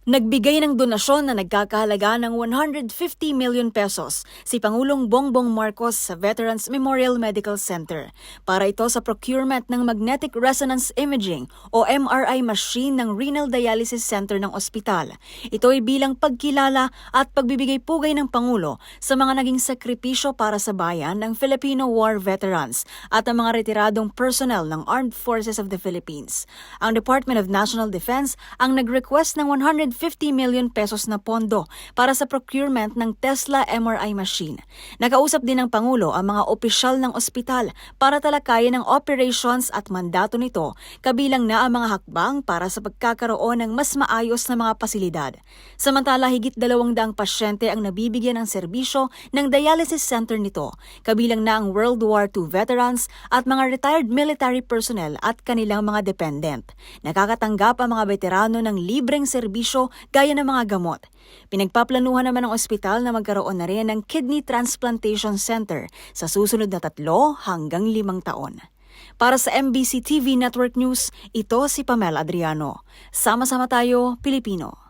Nagbigay ng donasyon na nagkakahalaga ng 150 million pesos si Pangulong Bongbong Marcos sa Veterans Memorial Medical Center para ito sa procurement ng Magnetic Resonance Imaging o MRI machine ng Renal Dialysis Center ng ospital. Ito ay bilang pagkilala at pagbibigay pugay ng Pangulo sa mga naging sakripisyo para sa bayan ng Filipino War veterans at ang mga retiradong personnel ng Armed Forces of the Philippines. Ang Department of National Defense ang nag-request ng 150 million pesos na pondo para sa procurement ng Tesla MRI machine. Nakausap din ng Pangulo ang mga opisyal ng ospital para talakayin ang operations at mandato nito, kabilang na ang mga hakbang para sa pagkakaroon ng mas maayos na mga pasilidad. Samantala, higit 200 pasyente ang nabibigyan ng serbisyo ng dialysis center nito, kabilang na ang World War II veterans at mga retired military personnel at kanilang mga dependent. Nakakatanggap ang mga veterano ng libreng serbisyo gaya ng mga gamot. Pinagpaplanuhan naman ng ospital na magkaroon na rin ng kidney transplantation center sa susunod na 3 hanggang 5 taon. Para sa MBC TV Network News, ito si Pamela Adriano. Sama-sama tayo, Pilipino.